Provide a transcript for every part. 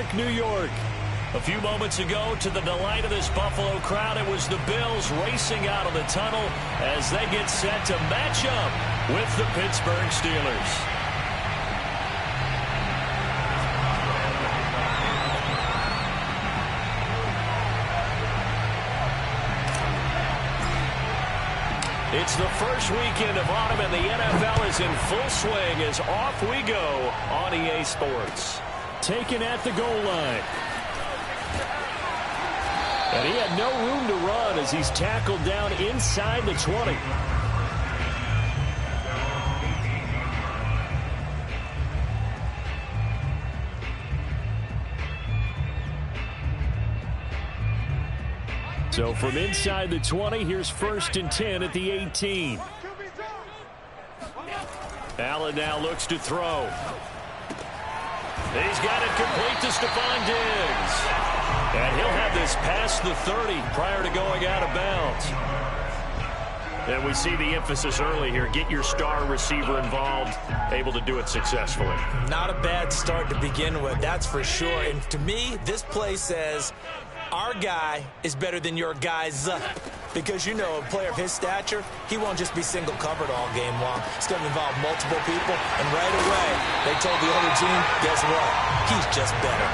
Park, New York. A few moments ago, to the delight of this Buffalo crowd, it was the Bills racing out of the tunnel as they get set to match up with the Pittsburgh Steelers. It's the first weekend of autumn, and the NFL is in full swing as off we go on EA Sports. Taken at the goal line. And he had no room to run as he's tackled down inside the 20. So from inside the 20, here's 1st and 10 at the 18. Allen now looks to throw. He's got it complete to Stephon Diggs. And he'll have this past the 30 prior to going out of bounds. And we see the emphasis early here. Get your star receiver involved, able to do it successfully. Not a bad start to begin with, that's for sure. And to me, this play says our guy is better than your guys. Because, you know, a player of his stature, he won't just be single covered all game long. It's going to involve multiple people. And right away, they told the other team, guess what? He's just better.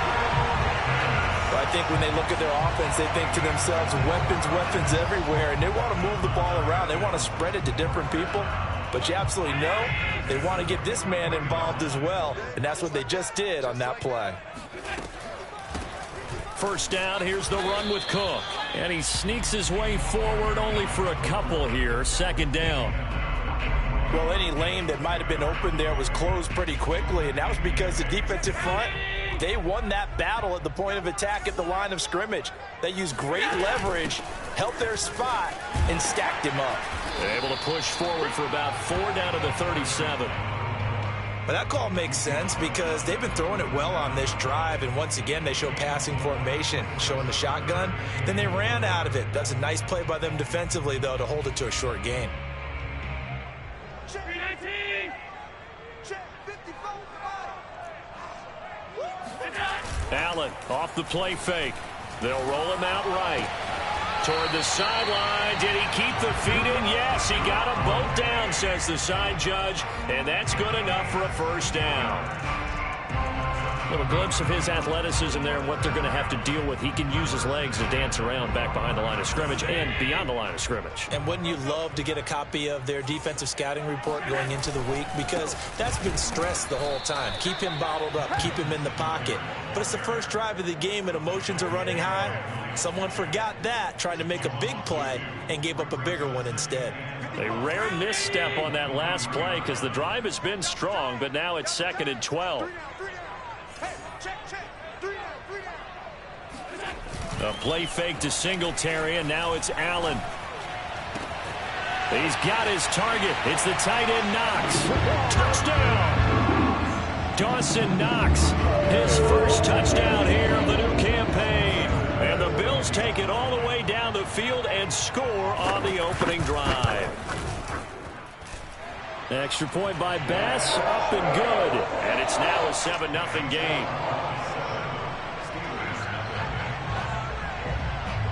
I think when they look at their offense, they think to themselves, weapons everywhere, and they want to move the ball around. They want to spread it to different people, but you absolutely know they want to get this man involved as well, and that's what they just did on that play. First down, here's the run with Cook, and he sneaks his way forward only for a couple here. 2nd down. Well, any lane that might have been open there was closed pretty quickly, and that was because the defensive front, they won that battle at the point of attack at the line of scrimmage. They used great leverage, held their spot, and stacked him up. Able to push forward for about 4 down to the 37. But that call makes sense because they've been throwing it well on this drive, and once again they show passing formation, showing the shotgun. Then they ran out of it. That's a nice play by them defensively, though, to hold it to a short gain. Allen off the play fake. They'll roll him out right. Toward the sideline. Did he keep the feet in? Yes, he got them both down, says the side judge. And that's good enough for a 1st down. A little glimpse of his athleticism there and what they're going to have to deal with. He can use his legs to dance around back behind the line of scrimmage and beyond the line of scrimmage. And wouldn't you love to get a copy of their defensive scouting report going into the week? Because that's been stressed the whole time. Keep him bottled up. Keep him in the pocket. But it's the first drive of the game and emotions are running high. Someone forgot that, trying to make a big play and gave up a bigger one instead. A rare misstep on that last play because the drive has been strong, but now it's 2nd and 12. A play fake to Singletary, and now it's Allen. He's got his target. It's the tight end Knox. Touchdown! Dawson Knox, his first touchdown here of the new campaign. And the Bills take it all the way down the field and score on the opening drive. Extra point by Bass, up and good. And it's now a 7-0 game.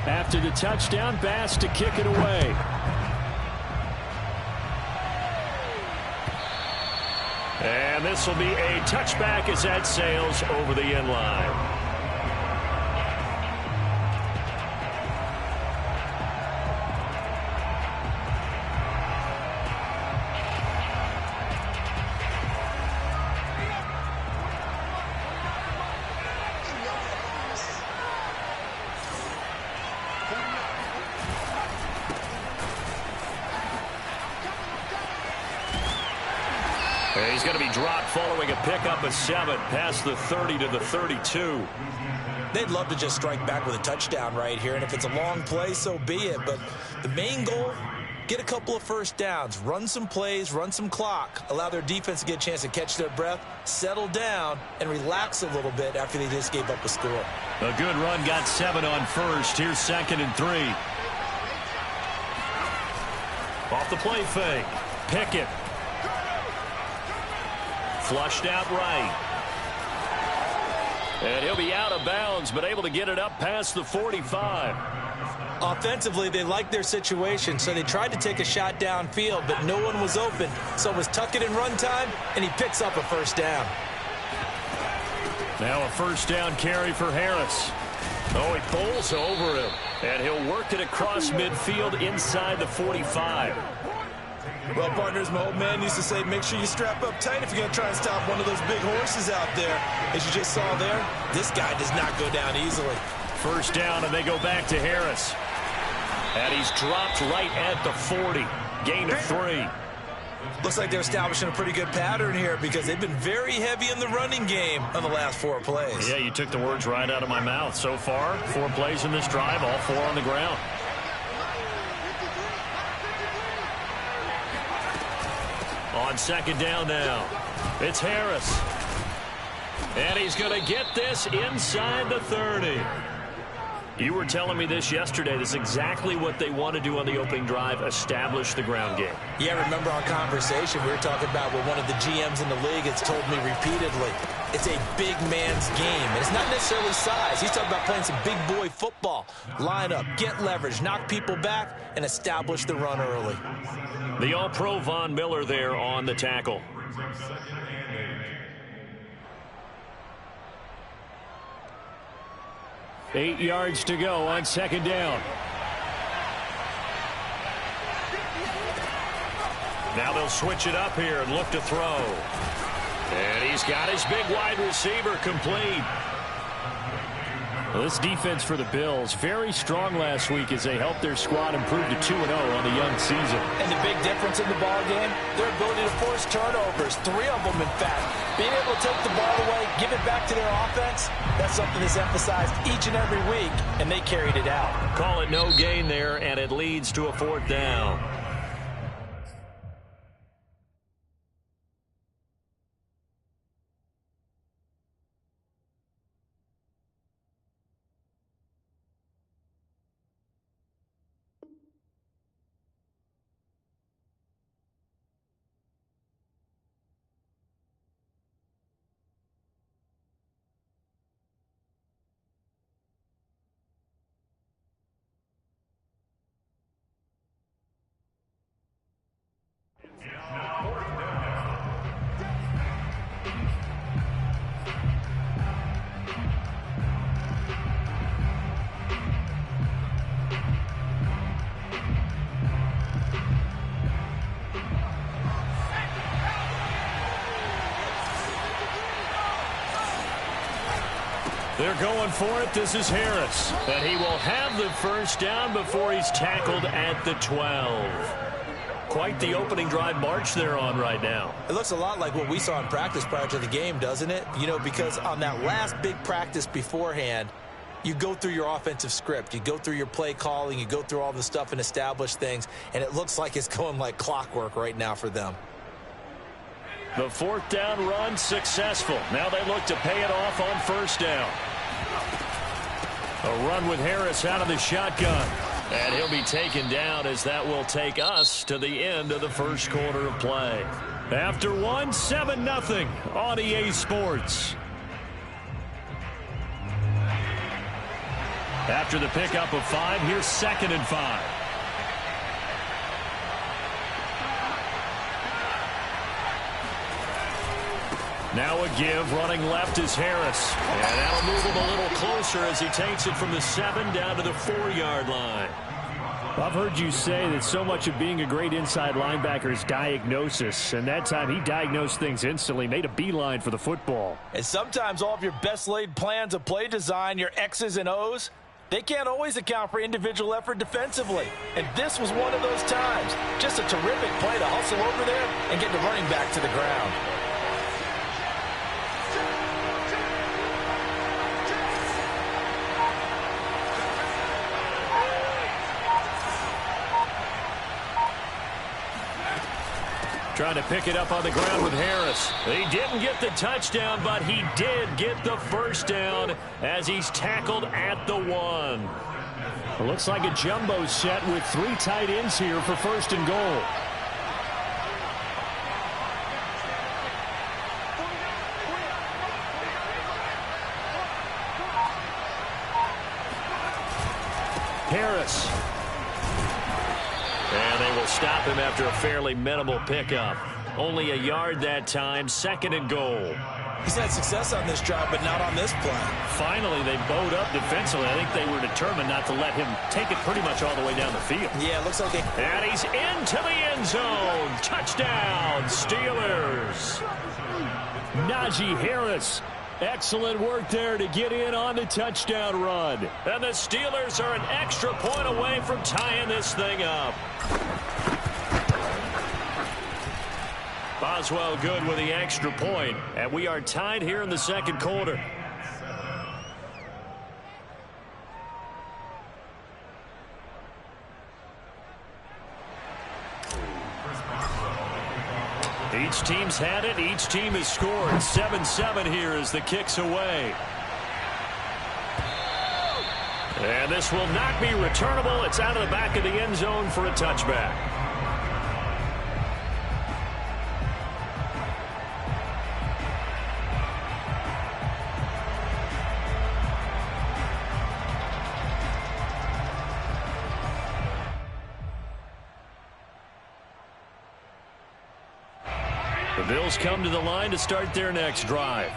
After the touchdown, Bass to kick it away. And this will be a touchback as that sails over the end line. He's going to be dropped following a pickup of 7 past the 30 to the 32. They'd love to just strike back with a touchdown right here, and if it's a long play, so be it. But the main goal, get a couple of 1st downs, run some plays, run some clock, allow their defense to get a chance to catch their breath, settle down, and relax a little bit after they just gave up a score. A good run, got 7 on 1st. Here's 2nd and 3. Off the play fake. Pickett. Flushed out right. And he'll be out of bounds, but able to get it up past the 45. Offensively, they liked their situation, so they tried to take a shot downfield, but no one was open. So it was tuck it and run time, and he picks up a first down. Now a first down carry for Harris. Oh, he bowls over him, and he'll work it across midfield inside the 45. Well, partners, my old man used to say, make sure you strap up tight if you're going to try and stop one of those big horses out there. As you just saw there, this guy does not go down easily. First down, and they go back to Harris. And he's dropped right at the 40. Gain of 3. Looks like they're establishing a pretty good pattern here because they've been very heavy in the running game on the last 4 plays. Yeah, you took the words right out of my mouth. So far, 4 plays in this drive, all 4 on the ground. On second down now, it's Harris. And he's going to get this inside the 30. You were telling me this yesterday. This is exactly what they want to do on the opening drive, establish the ground game. Yeah, remember our conversation? We were talking about what one of the GMs in the league has told me repeatedly. It's a big man's game, and it's not necessarily size. He's talking about playing some big boy football. Line up, get leverage, knock people back, and establish the run early. The All-Pro Von Miller there on the tackle. Eight yards to go on second down. Now they'll switch it up here and look to throw. And he's got his big wide receiver complete. Well, this defense for the Bills, very strong last week as they helped their squad improve to 2-0 on the young season. And the big difference in the ball game, their ability to force turnovers, 3 of them in fact. Being able to take the ball away, give it back to their offense, that's something that's emphasized each and every week, and they carried it out. Call it no gain there, and it leads to a 4th down. They're going for it. This is Harris. And he will have the first down before he's tackled at the 12. Quite the opening drive march they're on right now. It looks a lot like what we saw in practice prior to the game, doesn't it? You know, because on that last big practice beforehand, you go through your offensive script. You go through your play calling. You go through all the stuff and establish things. And it looks like it's going like clockwork right now for them. The 4th down run successful. Now they look to pay it off on first down. A run with Harris out of the shotgun. And he'll be taken down as that will take us to the end of the first quarter of play. After 7-0 on EA Sports. After the pickup of 5, here's 2nd and 5. Now a give, running left is Harris. And that'll move him a little closer as he takes it from the 7 down to the 4-yard line. I've heard you say that so much of being a great inside linebacker is diagnosis. And that time he diagnosed things instantly, made a beeline for the football. And sometimes all of your best laid plans of play design, your X's and O's, they can't always account for individual effort defensively. And this was one of those times. Just a terrific play to hustle over there and get the running back to the ground. Trying to pick it up on the ground with Harris. He didn't get the touchdown, but he did get the first down as he's tackled at the 1. It looks like a jumbo set with 3 tight ends here for 1st and goal. Harris. And they will stop him after a fairly minimal pickup. Only a yard that time, 2nd and goal. He's had success on this drive, but not on this play. Finally, they bowed up defensively. I think they were determined not to let him take it pretty much all the way down the field. Yeah, it looks like they... And he's into the end zone. Touchdown, Steelers. Najee Harris. Excellent work there to get in on the touchdown run. And the Steelers are an extra point away from tying this thing up. Boswell good with the extra point, and we are tied here in the 2nd quarter. Each team's had it. Each team has scored. 7-7 here as the kick's away. And this will not be returnable. It's out of the back of the end zone for a touchback. The Bills come to the line to start their next drive.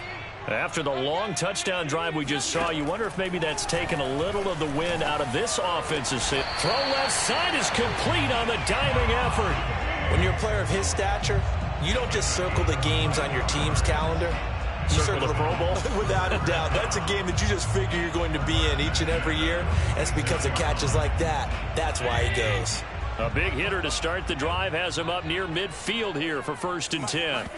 After the long touchdown drive we just saw, you wonder if maybe that's taken a little of the wind out of this offensive set. Throw left side is complete on the diving effort. When you're a player of his stature, you don't just circle the games on your team's calendar. You Circle the Pro Bowl? Without a doubt. That's a game that you just figure you're going to be in each and every year. And it's because of catches like that. That's why he goes. A big hitter to start the drive has him up near midfield here for 1st and 10.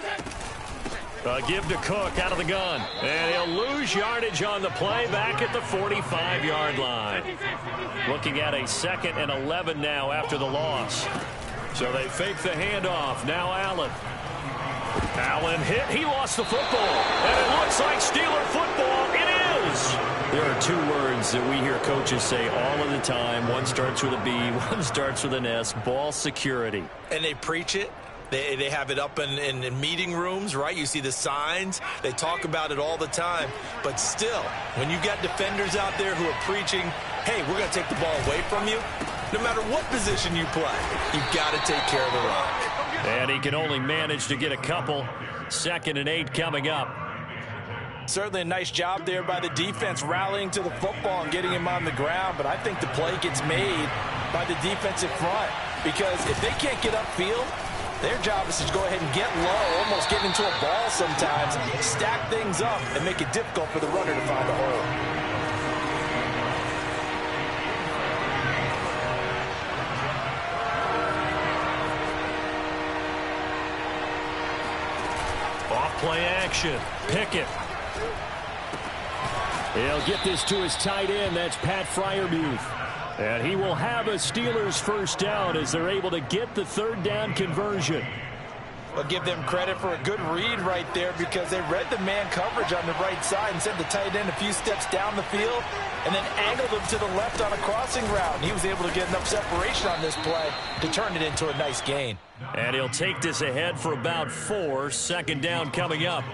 Give to Cook out of the gun. And he'll lose yardage on the play back at the 45-yard line. Looking at a 2nd and 11 now after the loss. So they fake the handoff. Now Allen. Allen hit. He lost the football. And it looks like Steeler football. It is. There are 2 words that we hear coaches say all of the time. One starts with a B, one starts with an S. Ball security. And they preach it. They have it up in meeting rooms, right? You see the signs. They talk about it all the time. But still, when you got defenders out there who are preaching, hey, we're going to take the ball away from you, no matter what position you play, you've got to take care of the rock. And he can only manage to get a couple. 2nd and 8 coming up. Certainly a nice job there by the defense rallying to the football and getting him on the ground. But I think the play gets made by the defensive front. Because if they can't get upfield, their job is to go ahead and get low, almost get into a ball sometimes, stack things up, and make it difficult for the runner to find a hole. Off-play action. Pickett. He'll get this to his tight end. That's Pat Freiermuth. And he will have a Steelers 1st down as they're able to get the 3rd down conversion. I'll give them credit for a good read right there because they read the man coverage on the right side and sent the tight end a few steps down the field and then angled him to the left on a crossing route. And he was able to get enough separation on this play to turn it into a nice gain. And he'll take this ahead for about 4. 2nd down coming up.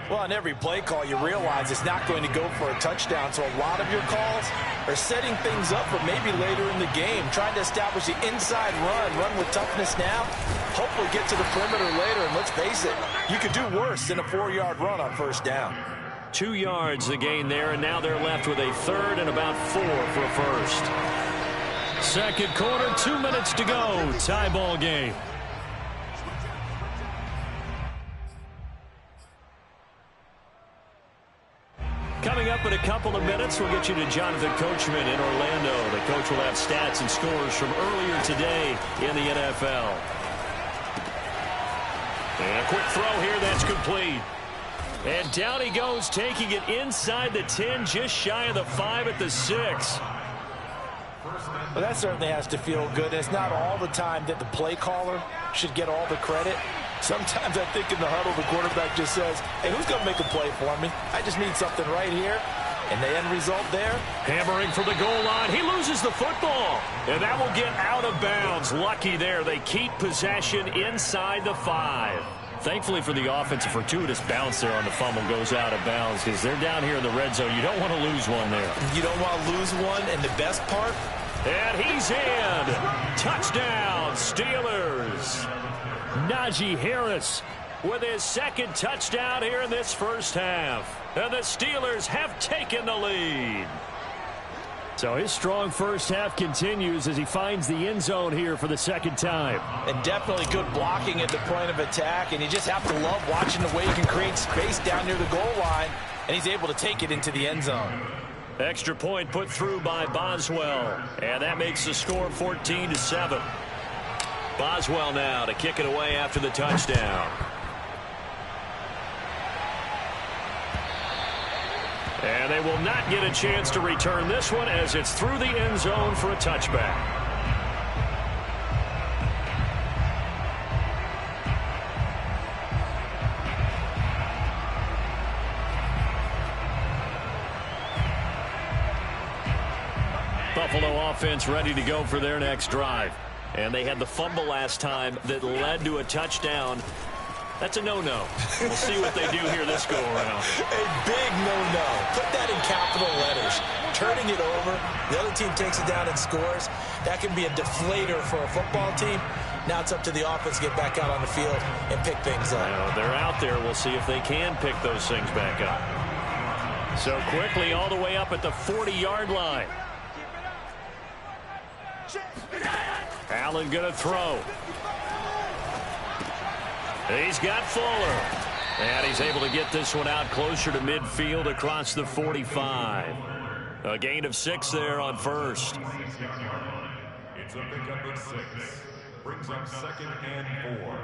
Well, on every play call, you realize it's not going to go for a touchdown. So a lot of your calls are setting things up for maybe later in the game, trying to establish the inside run with toughness now, hopefully get to the perimeter later. And let's face it, you could do worse than a 4-yard run on 1st down. 2 yards the gain there, and now they're left with a 3rd and about 4 for a 1st. 2nd quarter, 2 minutes to go. Tie ball game. Coming up in a couple of minutes, we'll get you to Jonathan Coachman in Orlando. The coach will have stats and scores from earlier today in the NFL. And a quick throw here, that's complete. And down he goes, taking it inside the 10, just shy of the 5 at the 6. Well, that certainly has to feel good. It's not all the time that the play caller should get all the credit. Sometimes I think in the huddle, the quarterback just says, hey, who's going to make a play for me? I just need something right here. And the end result there. Hammering for the goal line. He loses the football. And that will get out of bounds. Lucky there. They keep possession inside the 5. Thankfully for the offense, a fortuitous bounce there on the fumble goes out of bounds because they're down here in the red zone. You don't want to lose one there. You don't want to lose one, and the best part? And he's in. Touchdown, Steelers. Najee Harris with his second touchdown here in this first half. And the Steelers have taken the lead. So his strong first half continues as he finds the end zone here for the second time. And definitely good blocking at the point of attack. And you just have to love watching the way he can create space down near the goal line. And he's able to take it into the end zone. Extra point put through by Boswell. And that makes the score 14-7. Boswell now to kick it away after the touchdown. And they will not get a chance to return this one as it's through the end zone for a touchback. Buffalo offense ready to go for their next drive. And they had the fumble last time that led to a touchdown. That's a no-no. We'll see what they do here this go-around. A big no-no. Put that in capital letters. Turning it over, the other team takes it down and scores. That can be a deflator for a football team. Now it's up to the offense to get back out on the field and pick things up. They're out there. We'll see if they can pick those things back up. So quickly all the way up at the 40-yard line. Allen going to throw. He's got Fuller. And he's able to get this one out closer to midfield across the 45. A gain of 6 there on first. It's a pickup of 6. Brings up 2nd and 4.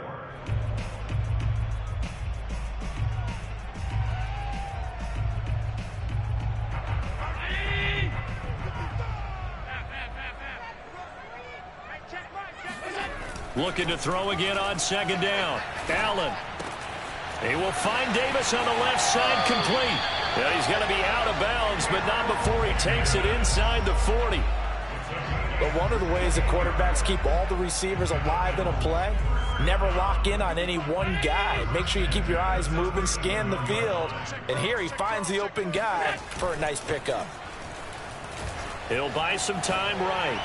Looking to throw again on 2nd down. Allen. He will find Davis on the left side, complete. Yeah, he's going to be out of bounds, but not before he takes it inside the 40. But one of the ways that quarterbacks keep all the receivers alive in a play, never lock in on any one guy. Make sure you keep your eyes moving, scan the field, and here he finds the open guy for a nice pickup. He'll buy some time right.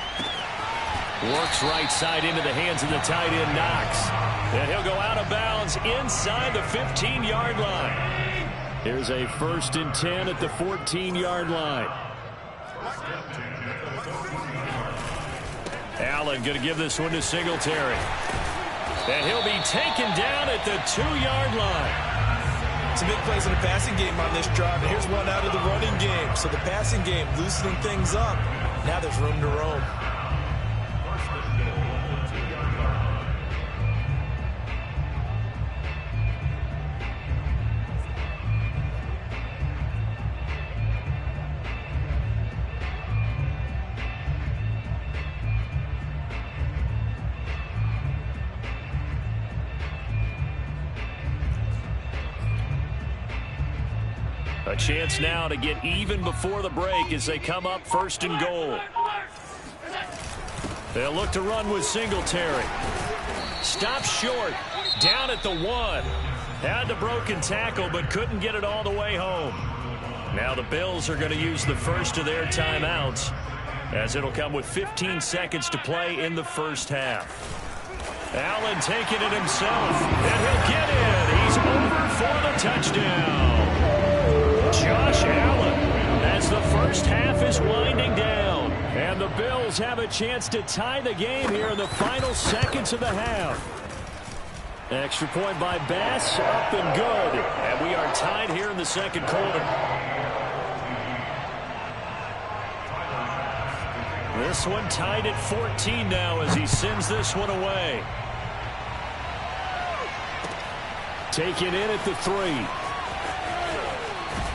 Works right side into the hands of the tight end, Knox. And he'll go out of bounds inside the 15-yard line. Here's a 1st and 10 at the 14-yard line. Allen going to give this one to Singletary. And he'll be taken down at the 2-yard line. Some big plays in the passing game on this drive, and here's one out of the running game. So the passing game loosening things up. Now there's room to roam. A chance now to get even before the break as they come up 1st and goal. They'll look to run with Singletary. Stops short. Down at the 1. Had the broken tackle but couldn't get it all the way home. Now the Bills are going to use the first of their timeouts as it'll come with 15 seconds to play in the first half. Allen taking it himself. And he'll get in. He's over for the touchdown. Josh Allen as the first half is winding down. And the Bills have a chance to tie the game here in the final seconds of the half. Extra point by Bass, up and good. And we are tied here in the second quarter. This one tied at 14 now as he sends this one away. Taken in at the 3.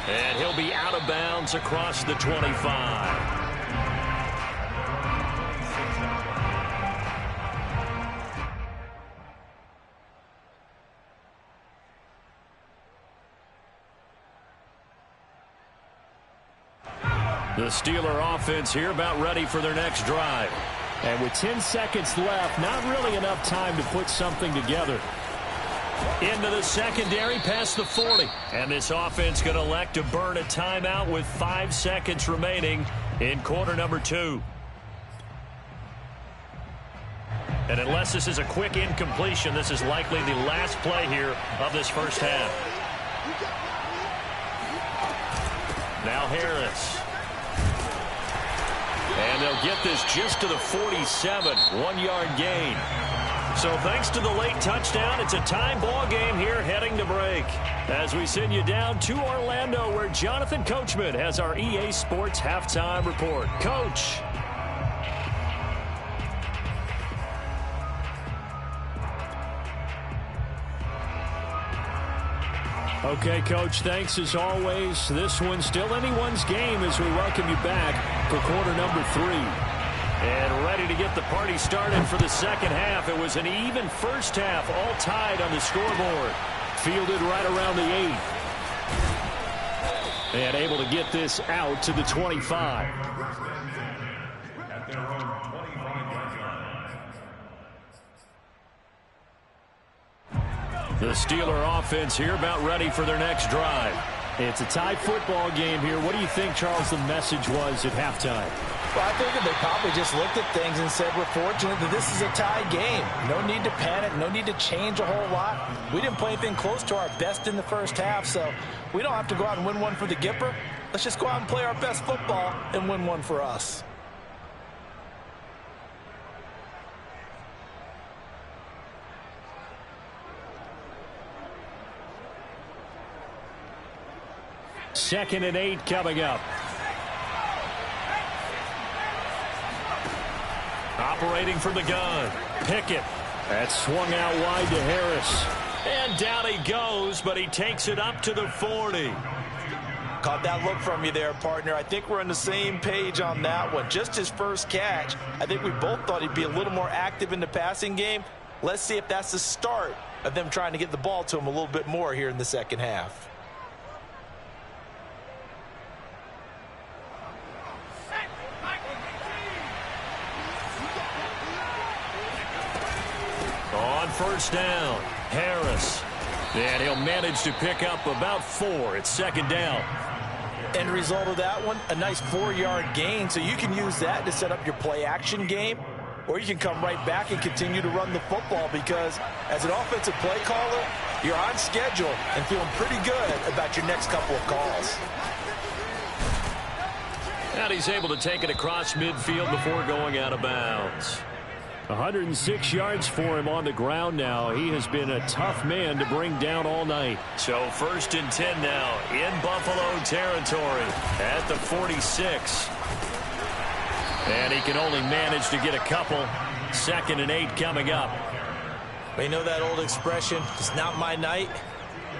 And he'll be out of bounds across the 25. The Steeler offense here about ready for their next drive. And with 10 seconds left, not really enough time to put something together. Into the secondary past the 40. And this offense going to elect to burn a timeout with 5 seconds remaining in quarter number 2. And unless this is a quick incompletion, this is likely the last play here of this first half. Now Harris. And they'll get this just to the 47, 1-yard gain. So thanks to the late touchdown, it's a tie ball game here heading to break. As we send you down to Orlando, where Jonathan Coachman has our EA Sports halftime report. Coach. Okay, Coach, thanks as always. This one's still anyone's game as we welcome you back for quarter number 3. And ready to get the party started for the second half. It was an even first half, all tied on the scoreboard. Fielded right around the 8. And able to get this out to the 25. At their own 25-yard line. The Steeler offense here about ready for their next drive. It's a tie football game here. What do you think, Charles, the message was at halftime? Well, I think they probably just looked at things and said, we're fortunate that this is a tie game. No need to panic. No need to change a whole lot. We didn't play anything close to our best in the first half, so we don't have to go out and win one for the Gipper. Let's just go out and play our best football and win one for us. Second and 8 coming up. Operating from the gun. Pickett. That swung out wide to Harris. And down he goes, but he takes it up to the 40. Caught that look from you there, partner. I think we're on the same page on that one. Just his first catch. I think we both thought he'd be a little more active in the passing game. Let's see if that's the start of them trying to get the ball to him a little bit more here in the second half. On first down, Harris. And he'll manage to pick up about 4. It's second down. End result of that one, a nice 4-yard gain. So you can use that to set up your play-action game, or you can come right back and continue to run the football, because as an offensive play caller, you're on schedule and feeling pretty good about your next couple of calls. And he's able to take it across midfield before going out of bounds. 106 yards for him on the ground now. He has been a tough man to bring down all night. So first and 10 now in Buffalo territory at the 46. And he can only manage to get a couple. Second and 8 coming up. We know that old expression, it's not my night.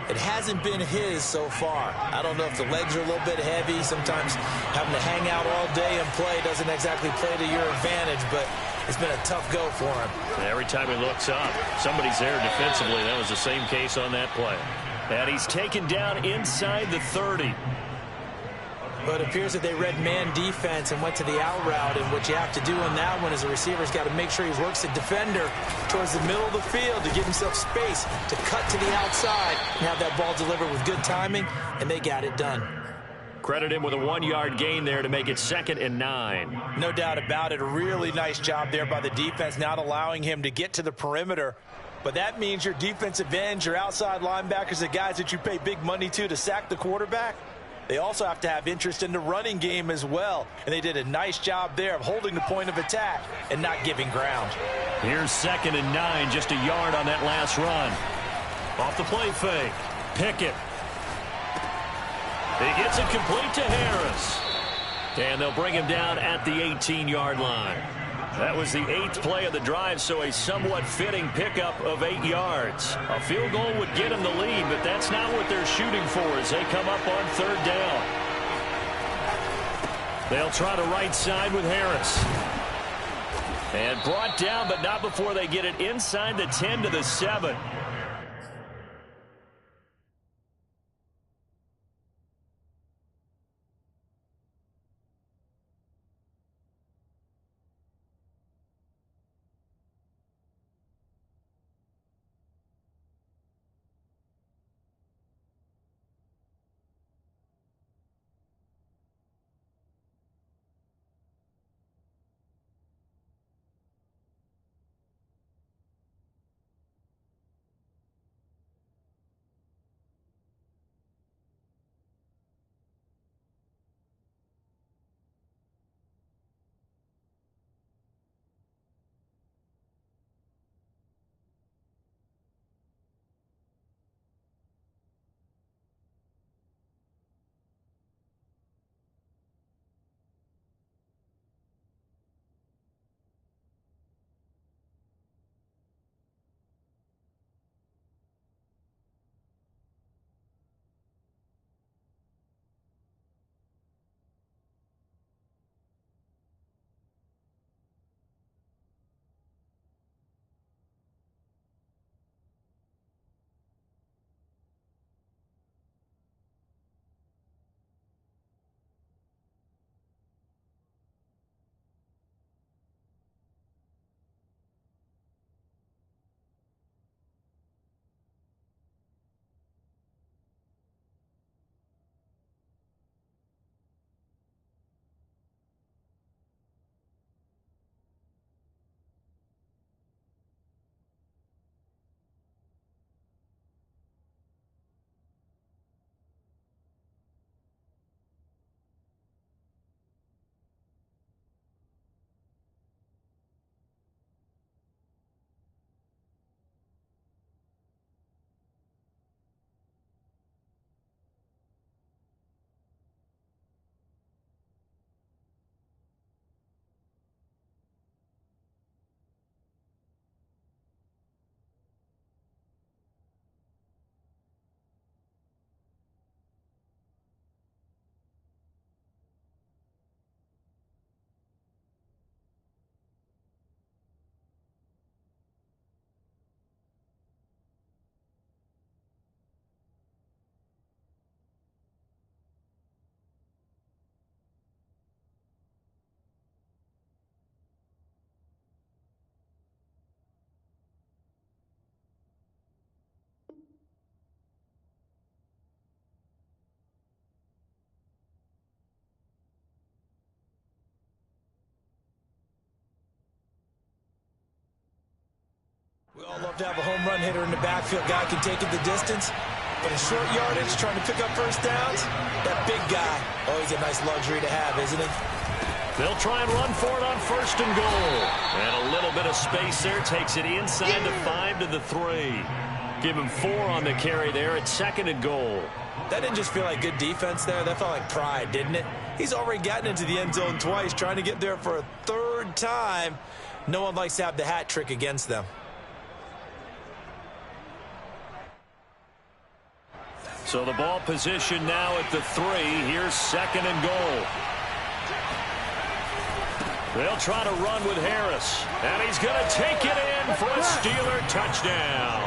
It hasn't been his so far. I don't know if the legs are a little bit heavy. Sometimes having to hang out all day and play doesn't exactly play to your advantage, but it's been a tough go for him. Every time he looks up, somebody's there defensively. That was the same case on that play. And he's taken down inside the 30. But it appears that they read man defense and went to the out route, and what you have to do on that one is a receiver's got to make sure he works the defender towards the middle of the field to give himself space to cut to the outside and have that ball delivered with good timing, and they got it done. Credit him with a 1-yard gain there to make it second and 9. No doubt about it. A really nice job there by the defense, not allowing him to get to the perimeter. But that means your defensive ends, your outside linebackers, the guys that you pay big money to sack the quarterback, they also have to have interest in the running game as well. And they did a nice job there of holding the point of attack and not giving ground. Here's second and 9, just a yard on that last run. Off the play fake. Pickett. He gets it complete to Harris. And they'll bring him down at the 18-yard line. That was the 8th play of the drive, so a somewhat fitting pickup of 8 yards. A field goal would get them the lead, but that's not what they're shooting for as they come up on third down. They'll try to right side with Harris. And brought down, but not before they get it inside the 10 to the 7. We all love to have a home run hitter in the backfield. Guy can take it the distance. But in short yardage, trying to pick up first downs, that big guy, always a nice luxury to have, isn't it? They'll try and run for it on 1st and goal. And a little bit of space there. Takes it inside the 5 to the 3. Give him 4 on the carry there at 2nd and goal. That didn't just feel like good defense there. That felt like pride, didn't it? He's already gotten into the end zone twice, trying to get there for a 3rd time. No one likes to have the hat trick against them. So the ball position now at the 3. Here's 2nd and goal. They'll try to run with Harris. And he's going to take it in for a Steeler touchdown.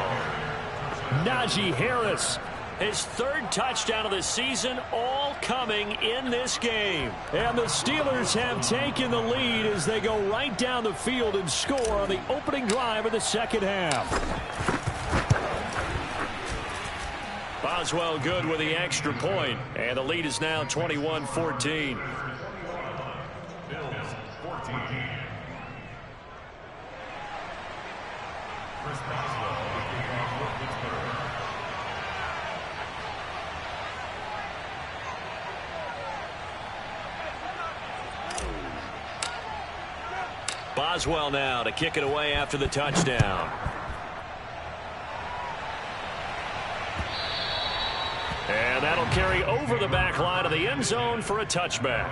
Najee Harris. His 3rd touchdown of the season, all coming in this game. And the Steelers have taken the lead as they go right down the field and score on the opening drive of the 2nd half. Boswell good with the extra point, and the lead is now 21-14. Bills 14. Chris Boswell with the kickoff for Pittsburgh. Boswell now to kick it away after the touchdown. And that'll carry over the back line of the end zone for a touchback.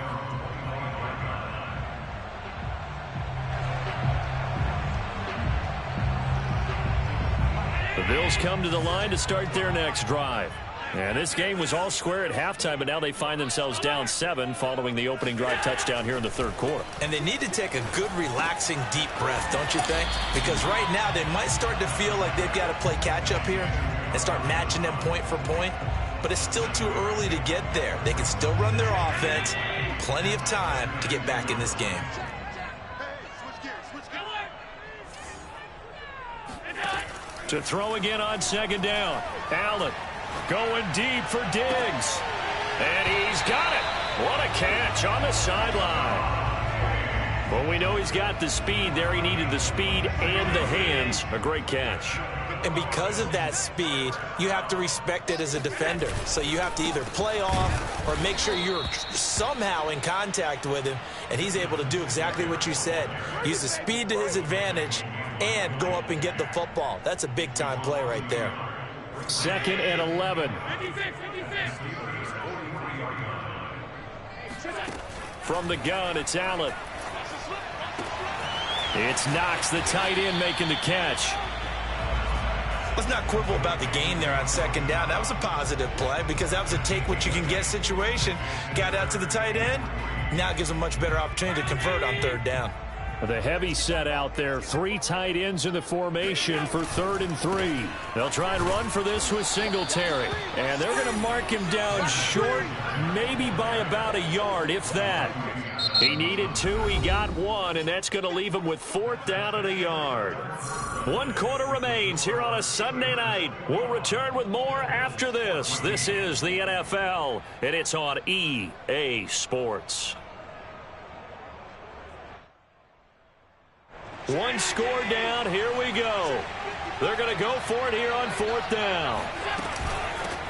The Bills come to the line to start their next drive. And this game was all square at halftime, but now they find themselves down 7 following the opening drive touchdown here in the 3rd quarter. And they need to take a good, relaxing, deep breath, don't you think? Because right now they might start to feel like they've got to play catch-up here and start matching them point for point. But it's still too early to get there. They can still run their offense. Plenty of time to get back in this game. To throw again on 2nd down. Allen going deep for Diggs. And he's got it. What a catch on the sideline. Well, we know he's got the speed there. He needed the speed and the hands. A great catch. And because of that speed, you have to respect it as a defender. So you have to either play off or make sure you're somehow in contact with him, and he's able to do exactly what you said. Use the speed to his advantage and go up and get the football. That's a big-time play right there. 2nd and 11. From the gun, it's Allen. It's Knox, the tight end, making the catch. Let's not quibble about the gain there on 2nd down. That was a positive play because that was a take-what-you-can-get situation. Got out to the tight end. Now it gives them a much better opportunity to convert on 3rd down. The heavy set out there. 3 tight ends in the formation for 3rd and 3. They'll try and run for this with Singletary. And they're going to mark him down short, maybe by about a yard, if that. He needed 2, he got 1, and that's going to leave him with 4th down and a yard. 1 quarter remains here on a Sunday night. We'll return with more after this. This is the NFL, and it's on EA Sports. 1 score down. Here we go. They're going to go for it here on 4th down.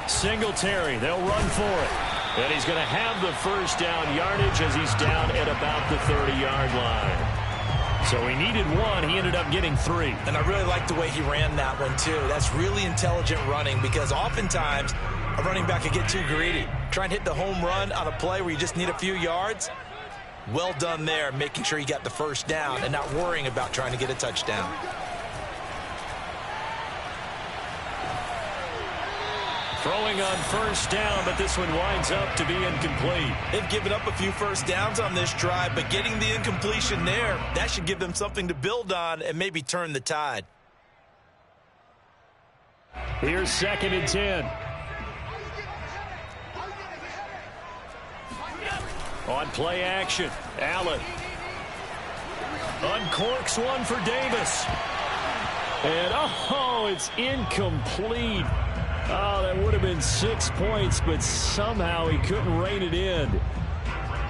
Singletary, they'll run for it. And he's going to have the 1st down yardage as he's down at about the 30-yard line. So he needed 1. He ended up getting 3. And I really like the way he ran that one, too. That's really intelligent running because oftentimes a running back can get too greedy. Try and hit the home run on a play where you just need a few yards. Well done there, making sure he got the 1st down and not worrying about trying to get a touchdown. Throwing on 1st down, but this one winds up to be incomplete. They've given up a few 1st downs on this drive, but getting the incompletion there, that should give them something to build on and maybe turn the tide. Here's 2nd and 10. On play action, Allen uncorks one for Davis. And, it's incomplete. Oh, that would have been 6 points, but somehow he couldn't rein it in.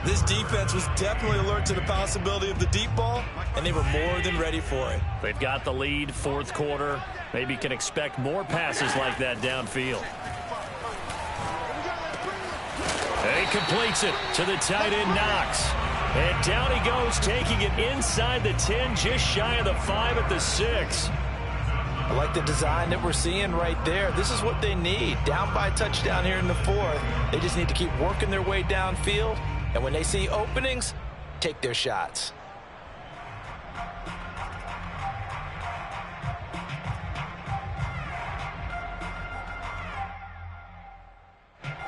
This defense was definitely alert to the possibility of the deep ball, and they were more than ready for it. They've got the lead, fourth quarter. Maybe can expect more passes like that downfield. And he completes it to the tight end, Knox. And down he goes, taking it inside the 10, just shy of the 5 at the 6. I like the design that we're seeing right there. This is what they need. Down by a touchdown here in the fourth. They just need to keep working their way downfield. And when they see openings, take their shots.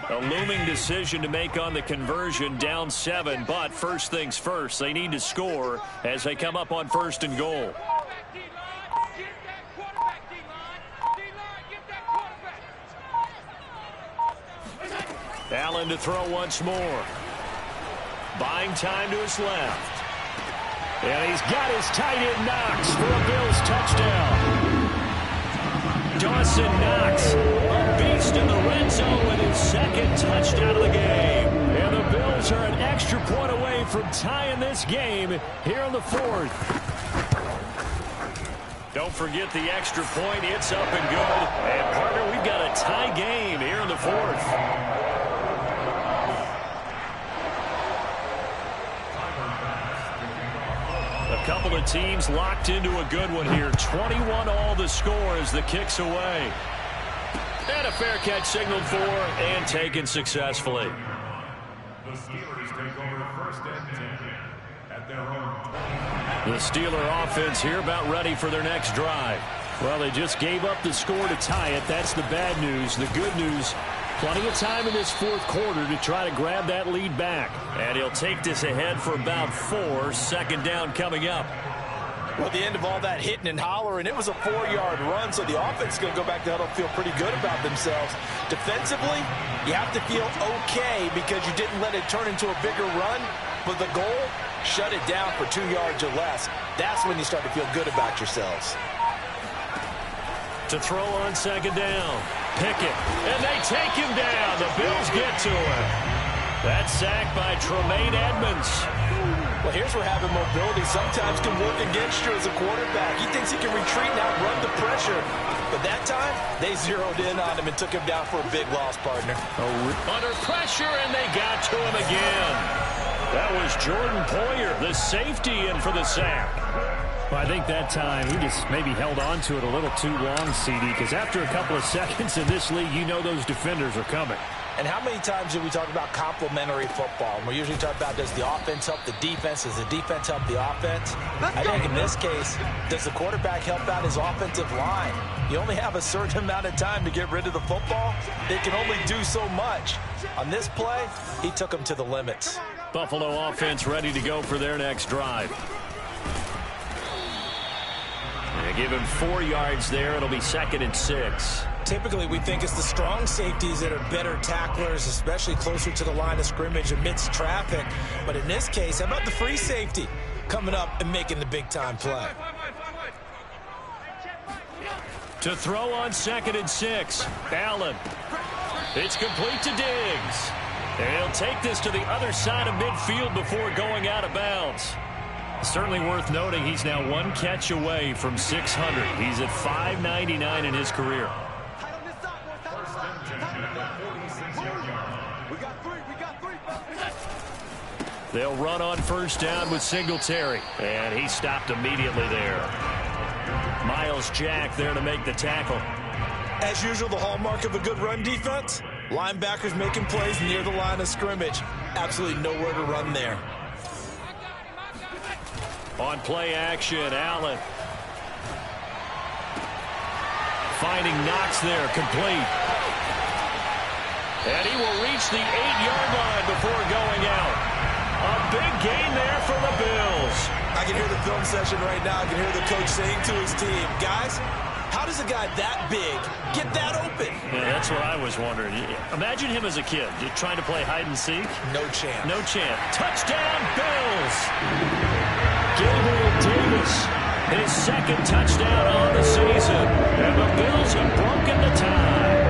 A looming decision to make on the conversion, down 7. But first things first, they need to score as they come up on 1st and goal. Allen to throw once more. Buying time to his left. And he's got his tight end Knox for a Bills touchdown. Dawson Knox, a beast in the red zone with his 2nd touchdown of the game. And the Bills are an extra point away from tying this game here in the 4th. Don't forget the extra point. It's up and good. And, partner, we've got a tie game here in the 4th. A couple of teams locked into a good one here. 21 all the score as the kick's away. And a fair catch signaled for and taken successfully. The Steelers take over 1st and 10 at their own. The Steeler offense here about ready for their next drive. Well, they just gave up the score to tie it. That's the bad news. The good news, plenty of time in this 4th quarter to try to grab that lead back. And he'll take this ahead for about 4. 2nd down coming up. Well, at the end of all that hitting and hollering, it was a 4-yard run, so the offense is going to go back to huddle, feel pretty good about themselves. Defensively, you have to feel okay because you didn't let it turn into a bigger run, but the goal, shut it down for 2 yards or less. That's when you start to feel good about yourselves. To throw on 2nd down. Pickett, and they take him down. The Bills get to him. That sack by Tremaine Edmonds. Well, here's where having mobility sometimes can work against you as a quarterback. He thinks he can retreat and outrun the pressure. But that time, they zeroed in on him and took him down for a big loss, partner. Under pressure, and they got to him again. That was Jordan Poyer, the safety, in for the sack. Well, I think that time he just maybe held on to it a little too long, CD, because after a couple of seconds in this league, you know those defenders are coming. And how many times do we talk about complementary football? And we usually talk about, does the offense help the defense? Does the defense help the offense? I think in this case, does the quarterback help out his offensive line? You only have a certain amount of time to get rid of the football. They can only do so much. On this play, he took them to the limits. Buffalo offense ready to go for their next drive. They give him 4 yards there. It'll be 2nd and 6. Typically, we think it's the strong safeties that are better tacklers, especially closer to the line of scrimmage amidst traffic. But in this case, how about the free safety coming up and making the big-time play? To throw on 2nd and 6. Allen. It's complete to Diggs. And he'll take this to the other side of midfield before going out of bounds. Certainly worth noting he's now 1 catch away from 600. He's at 599 in his career. They'll run on 1st down with Singletary. And he stopped immediately there. Miles Jack there to make the tackle. As usual, the hallmark of a good run defense, linebackers making plays near the line of scrimmage. Absolutely nowhere to run there. On play action, Allen. Finding Knox there, complete. And he will reach the 8-yard line before going out. A big gain there for the Bills. I can hear the film session right now. I can hear the coach saying to his team, guys, how does a guy that big get that open? Yeah, that's what I was wondering. Imagine him as a kid, just trying to play hide and seek. No chance. No chance. Touchdown, Bills. Gabriel Davis, his 2nd touchdown on the season. And the Bills have broken the tie.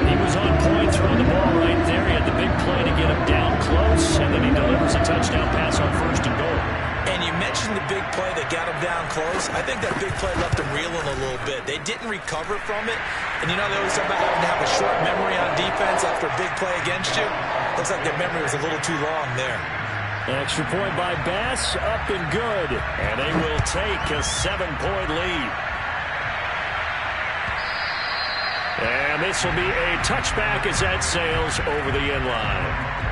He was was on point, throwing the ball right there. He had the big play to get him down close, and then he delivers a touchdown pass on 1st and goal. And you mentioned the big play that got him down close. I think that big play left him reeling a little bit. They didn't recover from it. And you know, they always talk about having to have a short memory on defense after a big play against you. Looks like their memory was a little too long there. An extra point by Bass, up and good. And they will take a 7-point lead. And this will be a touchback as that sails over the end line.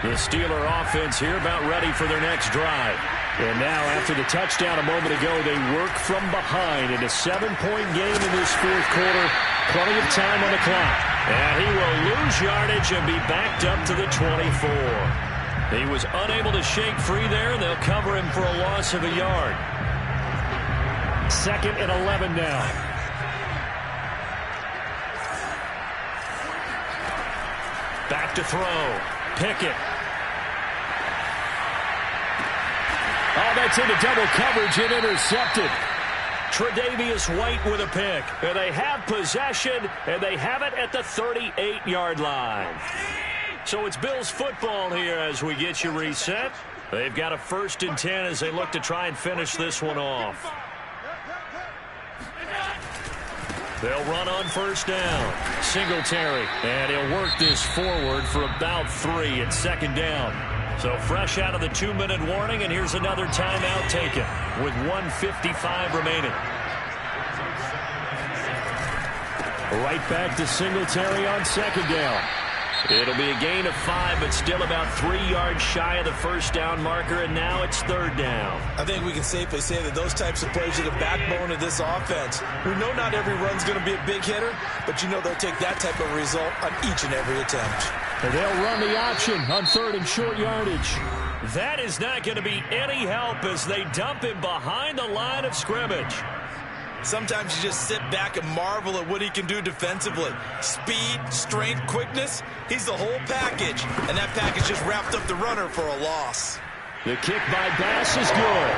The Steeler offense here about ready for their next drive. And now after the touchdown a moment ago, they work from behind in a 7-point game in this 4th quarter. Plenty of time on the clock. And he will lose yardage and be backed up to the 24. He was unable to shake free there, and they'll cover him for a loss of a yard. 2nd and 11 now. Back to throw. Pickett. Oh, that's into double coverage and intercepted. Tre'Davious White with a pick. And they have possession, and they have it at the 38-yard line. So it's Bills football here as we get you reset. They've got a 1st and 10 as they look to try and finish this one off. They'll run on 1st down. Singletary. And he'll work this forward for about 3 at 2nd down. So fresh out of the 2-minute warning, and here's another timeout taken with 1:55 remaining. Right back to Singletary on 2nd down. It'll be a gain of 5, but still about 3 yards shy of the 1st down marker, and now it's 3rd down. I think we can safely say that those types of plays are the backbone of this offense. We know not every run's going to be a big hitter, but you know they'll take that type of result on each and every attempt. And they'll run the option on 3rd and short yardage. That is not going to be any help as they dump him behind the line of scrimmage. Sometimes you just sit back and marvel at what he can do defensively. Speed, strength, quickness, he's the whole package. And that package just wrapped up the runner for a loss. The kick by Bass is good.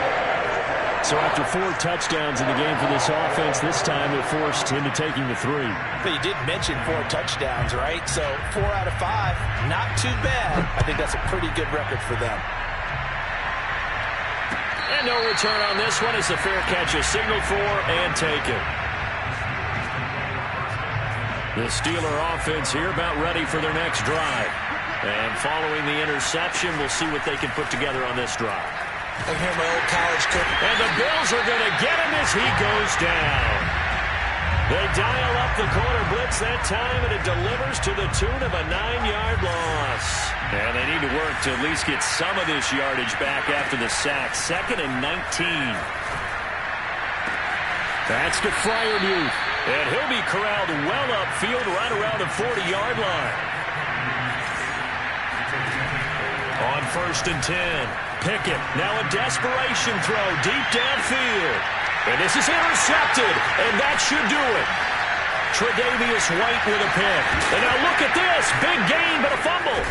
So after 4 touchdowns in the game for this offense, this time they're forced into taking the 3. But you did mention 4 touchdowns, right? So 4 out of 5, not too bad. I think that's a pretty good record for them. And no return on this one as the fair catch is signaled for and taken. The Steeler offense here about ready for their next drive. And following the interception, we'll see what they can put together on this drive. I hear my old college coach. And the Bills are going to get him as he goes down. They dial up the corner blitz that time, and it delivers to the tune of a 9-yard loss. And they need to work to at least get some of this yardage back after the sack. 2nd and 19. That's to Freiermuth. And he'll be corralled well upfield right around the 40-yard line. On 1st and 10. Pickett, now a desperation throw deep downfield. And this is intercepted, and that should do it. Tre'Davious White with a pick. And now look at this. Big gain, but a fumble.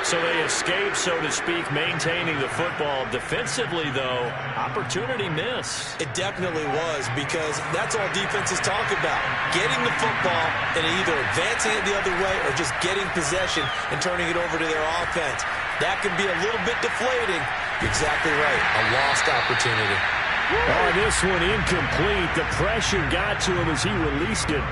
So they escape, so to speak, maintaining the football. Defensively, though, opportunity miss. It definitely was, because that's all defenses talk about. Getting the football and either advancing it the other way or just getting possession and turning it over to their offense. That can be a little bit deflating. You're exactly right. A lost opportunity. Oh, this one incomplete. The pressure got to him as he released it.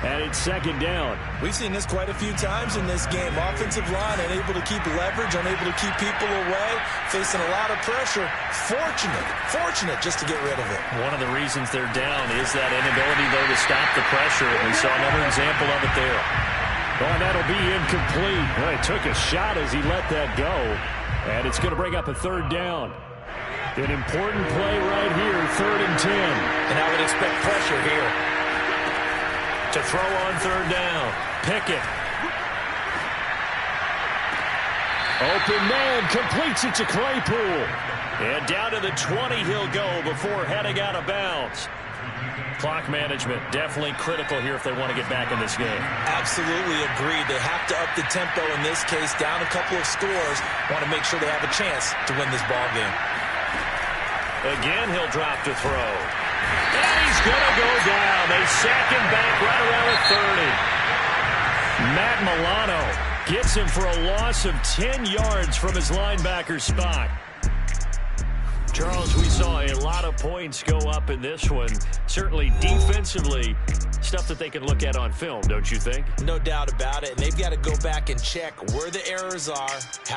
And it's 2nd down. We've seen this quite a few times in this game. Offensive line unable to keep leverage, unable to keep people away, facing a lot of pressure. Fortunate just to get rid of it. One of the reasons they're down is that inability, though, to stop the pressure. We saw another example of it there. Oh, and that'll be incomplete. Well, he took a shot as he let that go. And it's going to bring up a 3rd down. An important play right here, 3rd and 10. And I would expect pressure here. To throw on 3rd down. Pickett. Open man, completes it to Claypool. And down to the 20 he'll go before heading out of bounds. Clock management definitely critical here if they want to get back in this game. Absolutely agreed. They have to up the tempo in this case, down a couple of scores. Want to make sure they have a chance to win this ball game. Again, he'll drop to throw. And he's going to go down. They sack him back right around the 30. Matt Milano gets him for a loss of 10 yards from his linebacker spot. Charles, we saw a lot of points go up in this one. Certainly defensively, stuff that they can look at on film, don't you think? No doubt about it. And they've got to go back and check where the errors are, how